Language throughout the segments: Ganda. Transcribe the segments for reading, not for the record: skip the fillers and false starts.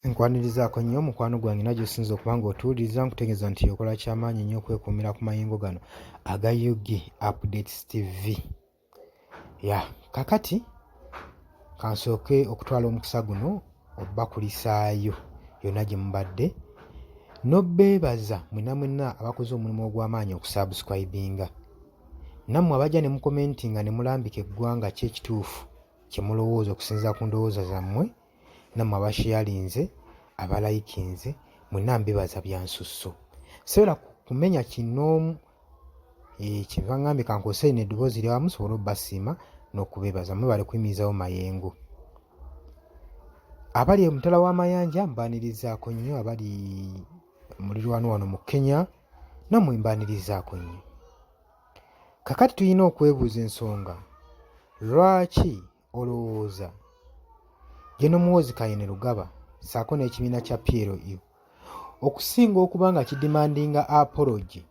Nkwanirizaako nnyo mukwano gwange era gy'osinza okuba ng'otuwuliriza nkutegeeza nti okola ky'amaanyi nnyo okwekuumira ku mayengo gano aga UG Updates TV. Kakati kansooke okutwala omukisa guno obbakulisaayo yonna gye mubadde n'obbeebaza mwenna abakoze omulimu ogw'amaanyi okusubscribinga. Nammwe abajja ne mukomentinga ne mulambika eggwanga ki ekituufu kye mulowooza okusinziira ku ndowooza zammwe, nammwe abasharinze abalayikinze mwenna mbebaza bya nsusso. Sobola kumenya kinoomu kyenva ngambye kankozese lino eddoboozi lyawamu musobole obbasiima n'okubeebaza mwebale kuyimirizawo mayengo. Abali omutala w'amayanja mbaanirizaako nnyo, abali mulirwano wano mu Kenya nammwe mbaanirizaako nnyo. Kakati tulina okwebuuza ensonga, lwaki olowooza General Muhoozi Kainerugaba ssaako n'ekibiina kya PLU okusinga okuba nga kidimandinga apology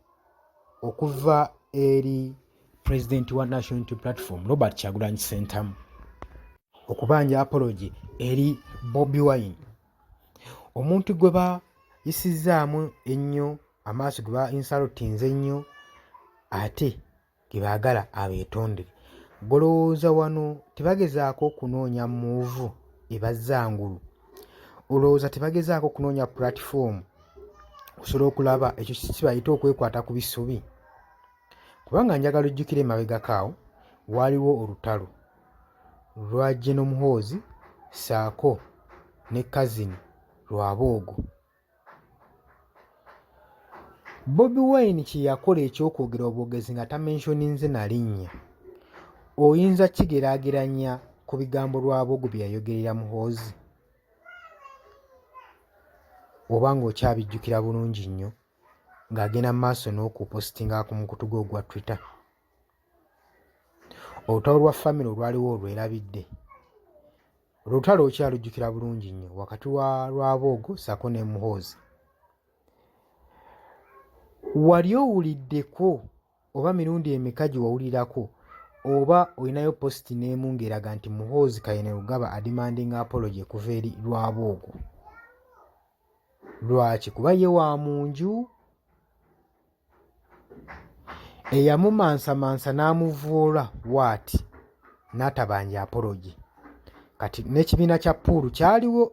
okuva eri Pulezidenti wa National Unity Platform Robert Kyagulanyi Ssentamu, okubanja apology eri Bobi Wine, omuntu gwe bayisizaamu ennyo amaaso, ge ba insultinze ennyo ate ge baagala abeetondere. Golowooza wano tebagezaako kunoonya muuvu ebazzangulu, olowooza tebagezaako kunoonya platform okusobola okulaba ekyo kibayita okwekwata ku bisubi? Kubanga njagala ojjukire emabegakaawo waaliwo olutalo lwa General Muhoozi ssaako ne cousin Lwaboogo. Bobi Wine kye yakola ekyokwogera obwogezi nga tamentioninze na linnya, oyinza kigeraageranya ku bigambo Lwaboogo bye yayogerera Muhoozi? Oba ng'okyabijjukira bulungi nnyo ng'agenda mu maaso n'okupostinga ku mukutu gwe ogwa Twitter. Olutalo lwa famire olwaliwo olwerabidde, olutalo okyalujjukira bulungi nnyo wakati wa Lwaboogo ssaako ne Muhoozi. Wali owuliddeko oba mirundi emeka gye wawulirako oba olinayo positi n'emu ng'eraga nti Muhoozi Kainerugaba adimandinga apology kuva eri Lwaboogo? Lwaki? Kuba ye wa mu nju eyamumansamansa n'amuvuula waati n'atabanja apology. Kati n'ekibiina kya Puulu kyaliwo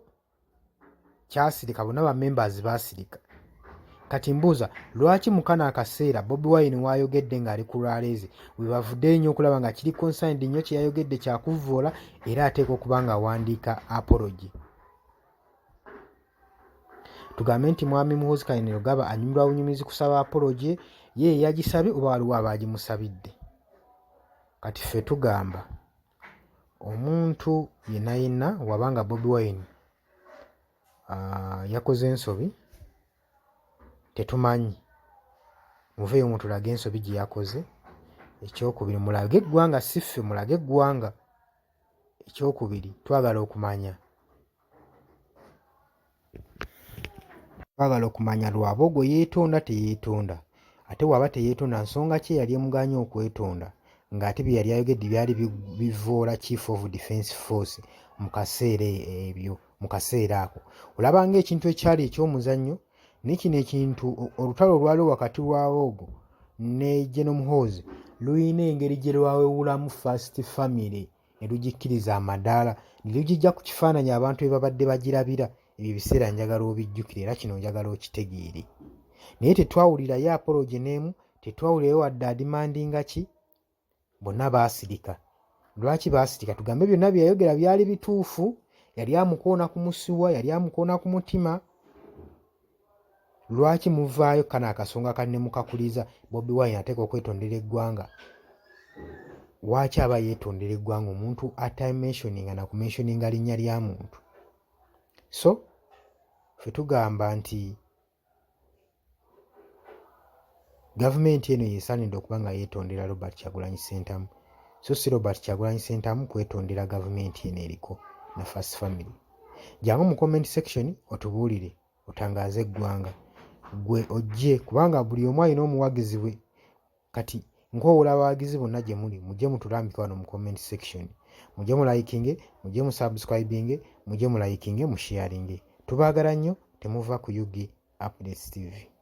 kyasirika, bonna ba members baasirika. Kati mbuuza, lwaki mu kano akaseera Bobi Wine wayogedde ng'ali ku lwaleeze we bavuddeyo nnyo okulaba nga kiri concerned nnyo kye yayogedde kyakuvvoola era ateeka okuba ng'awandiika apology? Tugambe nti mwami Muhoozi Kainerugaba anyumirwa bunyumizi kusaba apology, ye yagisabye oba waliwo abaagimusabidde? Kati ffe tugamba omuntu yenna wabanga Bobi Wine yakoze ensobi, tetumanyi, muveeyo mutulage ensobi gye yakoze. Ekyokubiri, mulage eggwanga, si ffe, mulage eggwanga. Ekyokubiri, twagala okumanya Lwaboogo yeetonda teyeetonda, ate waba teyeetonda nsonga ki yali emuganya okwetonda ng'ate bye yali ayogedde byali bivvoola Chief of Defence Force mu kaseera ako. Olaba ng'ekintu ekyali eky'omuzannyo ne kino ekintu, olutalo olwaliwo wakati Lwaboogo ne General Muhoozi luyina engeri gye lwawewulamu First Family ne lugikkiriza amadaala ne lugijja ku kifaananyi abantu bye babadde bagirabira. Ebyo ebiseera njagala obijjukire era kino njagala okitegeere. Naye tetwawulirayo apology n'emu, tetwawulirayo wadde adimandinga ki. Bonna baasirika. Lwaki baasirika? Tugambe byonna bye yayogera byali bituufu, yali amukoona ku musuwa, yali amukoona ku mutima. Lwaki muvaayo kano akasonga kanne mukakuliza Bobi Wine ateeka okwetondera eggwanga? Lwaki aba yeetondera eggwanga omuntu atamentioninga na kumentioninga linnya lya muntu? So ffe tugamba nti gavumenti eno yeesaanidde okuba nga yeetondera Robert Kyagulanyi Ssentamu, so si Robert Kyagulanyi Ssentamu kwetondera gavumenti eno eriko na First Family. Jangu mu comment section otubuulire, otangaaze eggwanga gwe ojje, kubanga buli omu alina omuwagizi we. Kati nkowoola abawagizi bonna gye muli, mujje mutulambike wano mu comment section, mujje mu likinge, mujje mu subscribinge, mujje mu likinge, mu sharinge. Tubaagala nnyo, temuva ku Yugi Updates TV.